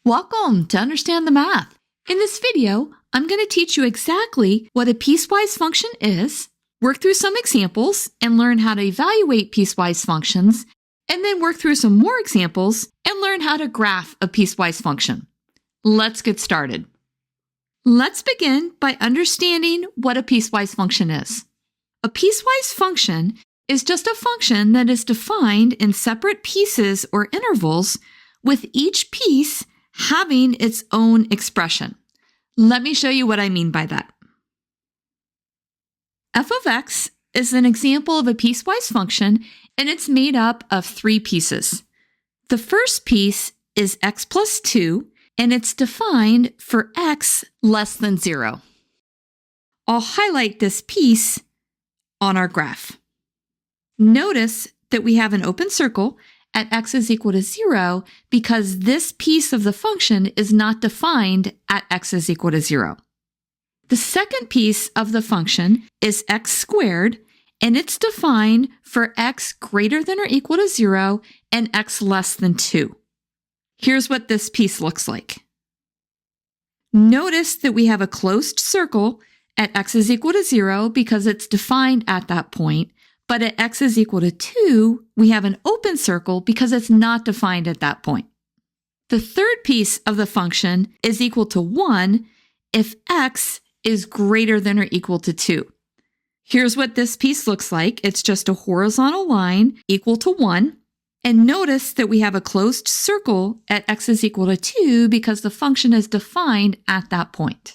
Welcome to Understand the Math. In this video, I'm going to teach you exactly what a piecewise function is, work through some examples, and learn how to evaluate piecewise functions, and then work through some more examples and learn how to graph a piecewise function. Let's get started. Let's begin by understanding what a piecewise function is. A piecewise function is just a function that is defined in separate pieces or intervals, with each piece having its own expression. Let me show you what I mean by that. F of x is an example of a piecewise function, and it's made up of three pieces. The first piece is x plus 2, and it's defined for x less than 0. I'll highlight this piece on our graph. Notice that we have an open circle at x is equal to 0 because this piece of the function is not defined at x is equal to 0. The second piece of the function is x squared, and it's defined for x greater than or equal to 0 and x less than 2. Here's what this piece looks like. Notice that we have a closed circle at x is equal to 0 because it's defined at that point, but at x is equal to 2, we have an open circle because it's not defined at that point. The third piece of the function is equal to 1 if x is greater than or equal to 2. Here's what this piece looks like. It's just a horizontal line equal to 1. And notice that we have a closed circle at x is equal to 2 because the function is defined at that point.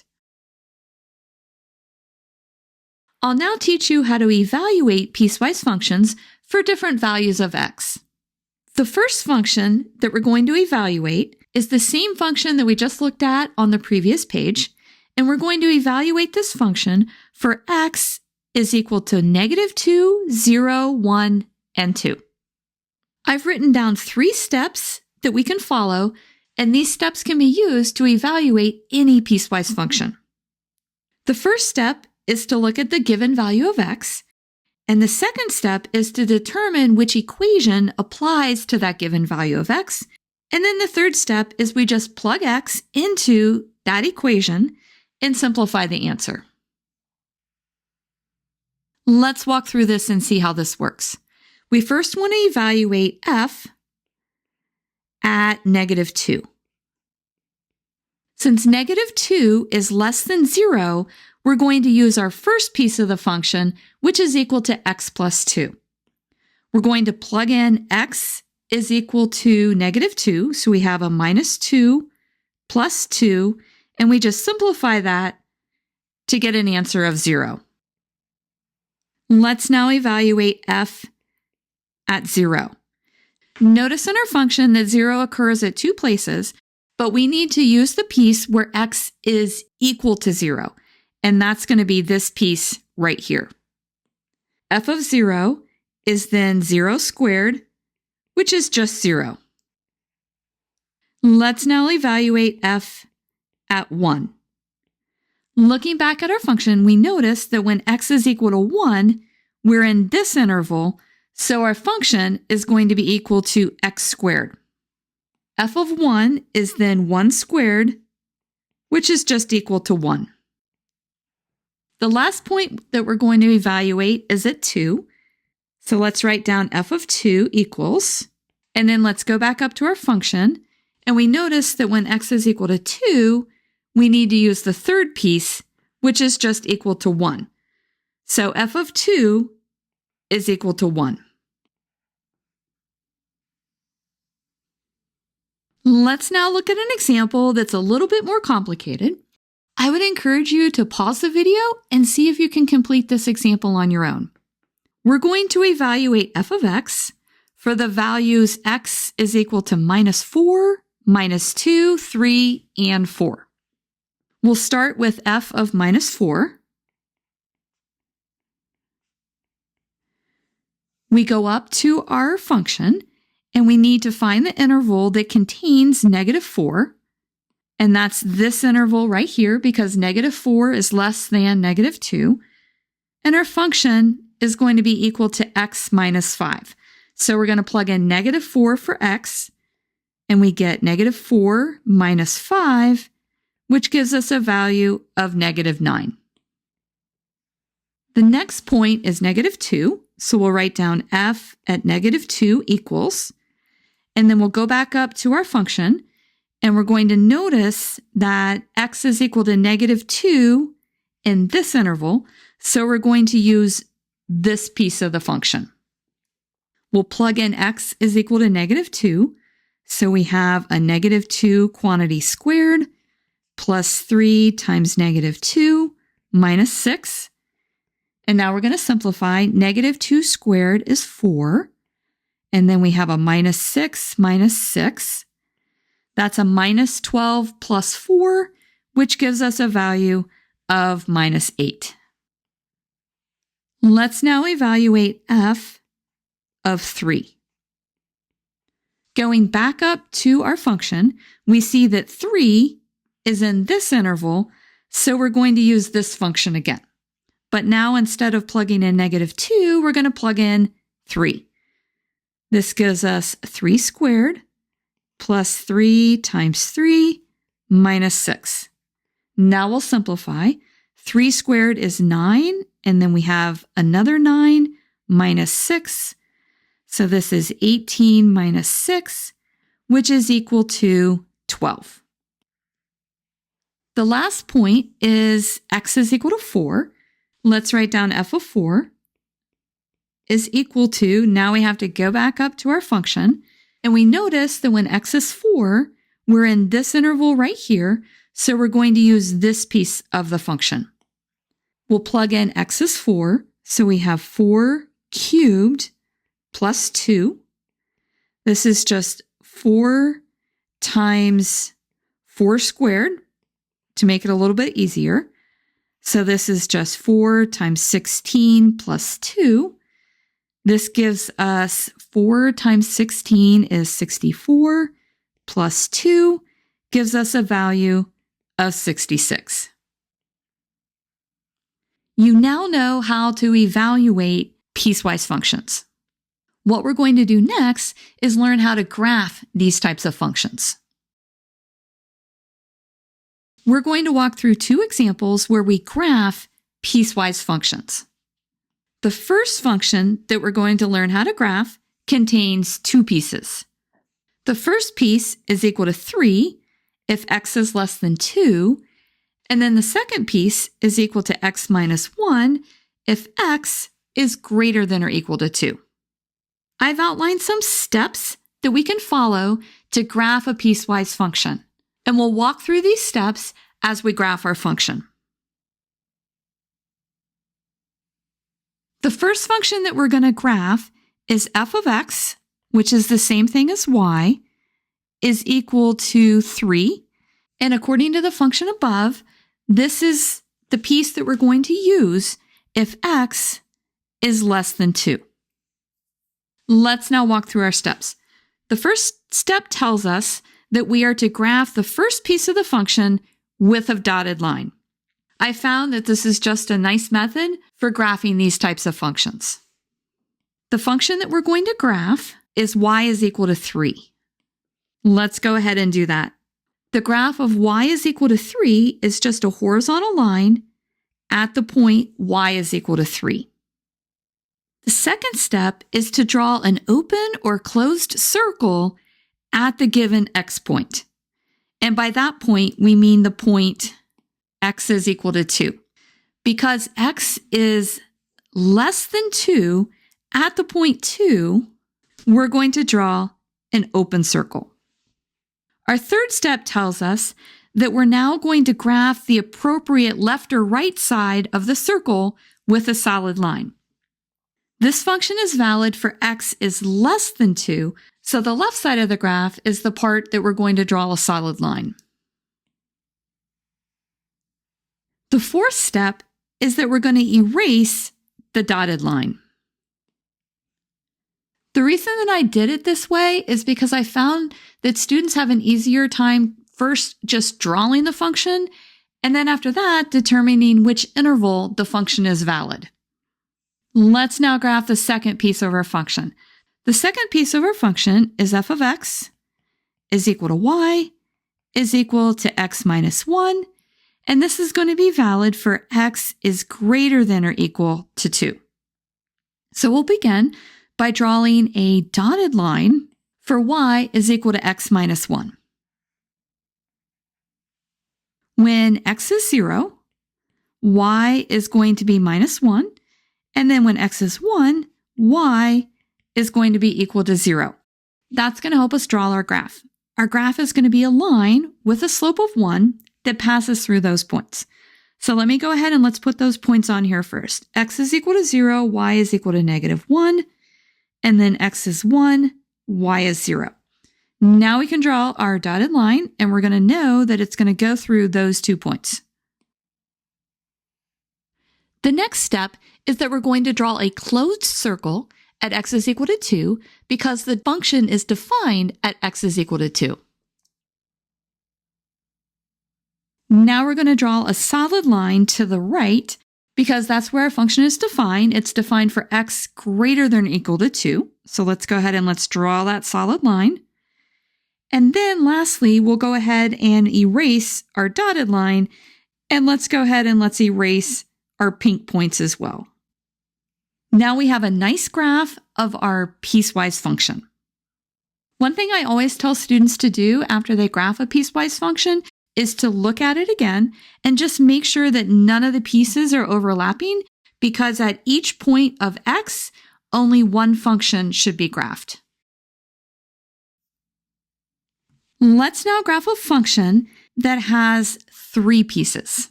I'll now teach you how to evaluate piecewise functions for different values of x. The first function that we're going to evaluate is the same function that we just looked at on the previous page, and we're going to evaluate this function for x is equal to -2, 0, 1, and 2. I've written down 3 steps that we can follow, and these steps can be used to evaluate any piecewise function. The first step is to look at the given value of x, and the second step is to determine which equation applies to that given value of x, and then the third step is we just plug x into that equation and simplify the answer. Let's walk through this and see how this works. We first want to evaluate f at -2. Since -2 is less than 0, we're going to use our first piece of the function, which is equal to x plus 2. We're going to plug in x is equal to -2, so we have a -2 plus 2, and we just simplify that to get an answer of 0. Let's now evaluate f at 0. Notice in our function that 0 occurs at 2 places, but we need to use the piece where x is equal to 0. And that's going to be this piece right here. F of 0 is then 0 squared, which is just 0. Let's now evaluate f at 1. Looking back at our function, we notice that when x is equal to 1, we're in this interval, so our function is going to be equal to x squared. F of 1 is then 1 squared, which is just equal to 1. The last point that we're going to evaluate is at 2. So let's write down f of 2 equals, and then let's go back up to our function, and we notice that when x is equal to 2, we need to use the third piece, which is just equal to 1. So f of 2 is equal to 1. Let's now look at an example that's a little bit more complicated. I would encourage you to pause the video and see if you can complete this example on your own. We're going to evaluate f of x for the values x is equal to -4, -2, 3, and 4. We'll start with f of -4. We go up to our function, and we need to find the interval that contains -4. And that's this interval right here because -4 is less than -2. And our function is going to be equal to x minus 5. So we're going to plug in -4 for x and we get negative 4 minus 5, which gives us a value of negative 9. The next point is negative 2, so we'll write down f at negative 2 equals, and then we'll go back up to our function, and we're going to notice that x is equal to negative 2 in this interval, so we're going to use this piece of the function. We'll plug in x is equal to negative 2, so we have a negative 2 quantity squared plus 3 times negative 2 minus 6. And now we're going to simplify. Negative 2 squared is 4. And then we have a minus 6 minus 6. That's a minus 12 plus 4, which gives us a value of minus 8. Let's now evaluate f of 3. Going back up to our function, we see that 3 is in this interval, so we're going to use this function again. But now instead of plugging in negative 2, we're going to plug in 3. This gives us 3 squared plus 3 times 3 minus 6. Now we'll simplify. 3 squared is 9, and then we have another 9 minus 6. So this is 18 minus 6, which is equal to 12. The last point is x is equal to 4. Let's write down f of 4 is equal to, now we have to go back up to our function, and we notice that when x is 4, we're in this interval right here, so we're going to use this piece of the function. We'll plug in x is 4, so we have 4 cubed plus 2. This is just 4 times 4 squared to make it a little bit easier. So this is just 4 times 16 plus 2. This gives us 4 times 16 is 64 plus 2 gives us a value of 66. You now know how to evaluate piecewise functions. What we're going to do next is learn how to graph these types of functions. We're going to walk through 2 examples where we graph piecewise functions. The first function that we're going to learn how to graph contains 2 pieces. The first piece is equal to 3 if x is less than 2, and then the second piece is equal to x minus 1 if x is greater than or equal to 2. I've outlined some steps that we can follow to graph a piecewise function, and we'll walk through these steps as we graph our function. The first function that we're going to graph is f of x, which is the same thing as y, is equal to 3. And according to the function above, this is the piece that we're going to use if x is less than 2. Let's now walk through our steps. The first step tells us that we are to graph the first piece of the function with a dotted line. I found that this is just a nice method for graphing these types of functions. The function that we're going to graph is y is equal to 3. Let's go ahead and do that. The graph of y is equal to 3 is just a horizontal line at the point y is equal to 3. The second step is to draw an open or closed circle at the given x point. And by that point, we mean the point x is equal to 2. Because x is less than 2 at the point 2, we're going to draw an open circle. Our third step tells us that we're now going to graph the appropriate left or right side of the circle with a solid line. This function is valid for x is less than 2, so the left side of the graph is the part that we're going to draw a solid line. The fourth step is that we're going to erase the dotted line. The reason that I did it this way is because I found that students have an easier time first just drawing the function, and then after that, determining which interval the function is valid. Let's now graph the second piece of our function. The second piece of our function is f of x is equal to y is equal to x minus 1, and this is going to be valid for x is greater than or equal to 2. So we'll begin by drawing a dotted line for y is equal to x minus 1. When x is 0, y is going to be minus 1, and then when x is 1, y is going to be equal to 0. That's going to help us draw our graph. Our graph is going to be a line with a slope of 1 that passes through those points. So let me go ahead and let's put those points on here first. X is equal to 0, y is equal to negative 1, and then x is 1, y is 0. Now we can draw our dotted line, and we're going to know that it's going to go through those 2 points. The next step is that we're going to draw a closed circle at x is equal to 2 because the function is defined at x is equal to 2. Now we're going to draw a solid line to the right because that's where our function is defined. It's defined for x greater than or equal to 2. So let's go ahead and let's draw that solid line. And then lastly, we'll go ahead and erase our dotted line, and let's go ahead and let's erase our pink points as well. Now we have a nice graph of our piecewise function. One thing I always tell students to do after they graph a piecewise function is to look at it again and just make sure that none of the pieces are overlapping, because at each point of x, only one function should be graphed. Let's now graph a function that has 3 pieces.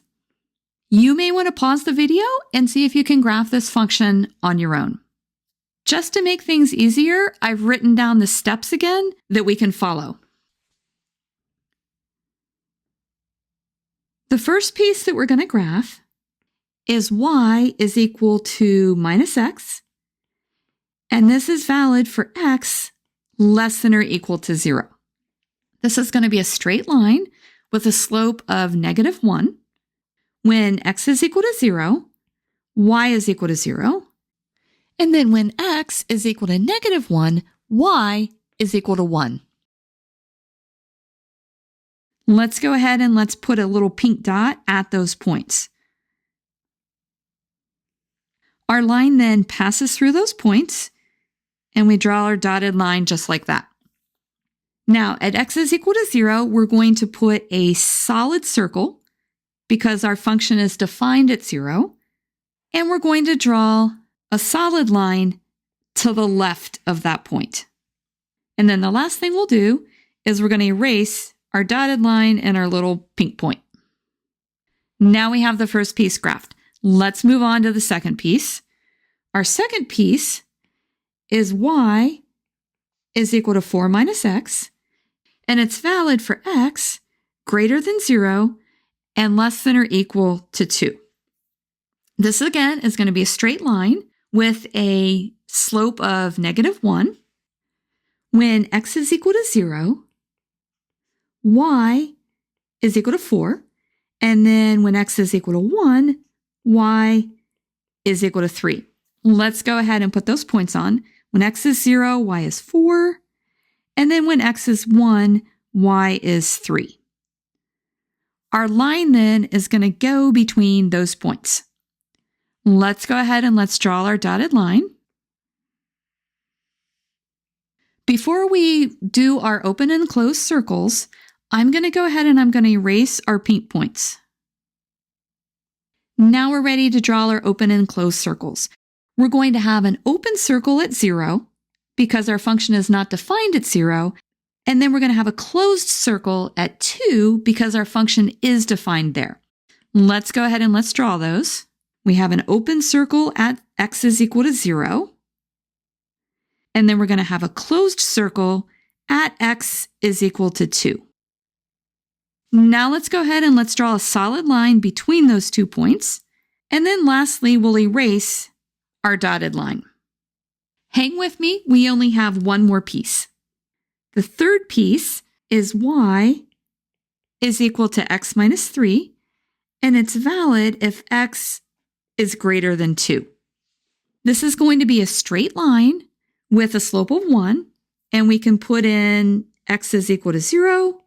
You may want to pause the video and see if you can graph this function on your own. Just to make things easier, I've written down the steps again that we can follow. The first piece that we're going to graph is y is equal to minus x, and this is valid for x less than or equal to 0. This is going to be a straight line with a slope of negative 1. When x is equal to 0, y is equal to 0. And then when x is equal to negative 1, y is equal to 1. Let's go ahead and let's put a little pink dot at those points. Our line then passes through those points, and we draw our dotted line just like that. Now, at x is equal to 0, we're going to put a solid circle because our function is defined at 0, and we're going to draw a solid line to the left of that point. And then the last thing we'll do is we're going to erase our dotted line and our little pink point. Now we have the first piece graphed. Let's move on to the second piece. Our second piece is y is equal to 4 minus x, and it's valid for x greater than 0 and less than or equal to 2. This again is going to be a straight line with a slope of negative 1. When x is equal to 0, y is equal to 4, and then when x is equal to 1, y is equal to 3. Let's go ahead and put those points on. When x is 0, y is 4, and then when x is 1, y is 3. Our line then is going to go between those points. Let's go ahead and let's draw our dotted line. Before we do our open and closed circles, I'm going to go ahead and I'm going to erase our pink points. Now we're ready to draw our open and closed circles. We're going to have an open circle at 0 because our function is not defined at 0. And then we're going to have a closed circle at 2 because our function is defined there. Let's go ahead and let's draw those. We have an open circle at x is equal to 0. And then we're going to have a closed circle at x is equal to 2. Now let's go ahead and let's draw a solid line between those 2 points. And then lastly, we'll erase our dotted line. Hang with me, we only have one more piece. The third piece is y is equal to x minus 3, and it's valid if x is greater than 2. This is going to be a straight line with a slope of 1, and we can put in x is equal to 0,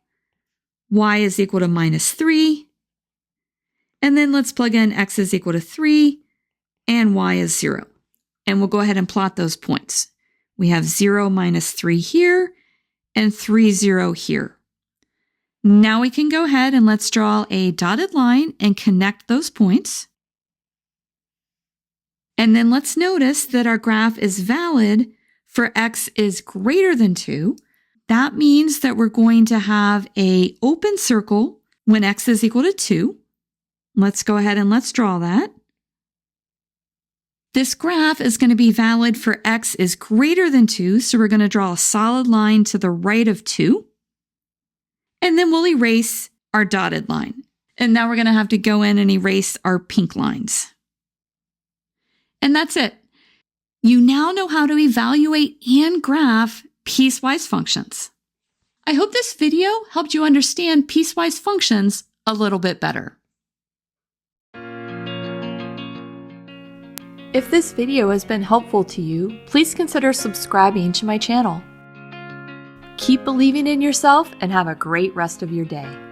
y is equal to -3, and then let's plug in x is equal to 3 and y is 0. And we'll go ahead and plot those points. We have 0, -3 here, and 3, 0 here. Now we can go ahead and let's draw a dotted line and connect those points. And then let's notice that our graph is valid for x is greater than 2. That means that we're going to have an open circle when x is equal to 2. Let's go ahead and let's draw that. This graph is going to be valid for x is greater than 2, so we're going to draw a solid line to the right of 2. And then we'll erase our dotted line. And now we're going to have to go in and erase our pink lines. And that's it. You now know how to evaluate and graph piecewise functions. I hope this video helped you understand piecewise functions a little bit better. If this video has been helpful to you, please consider subscribing to my channel. Keep believing in yourself and have a great rest of your day.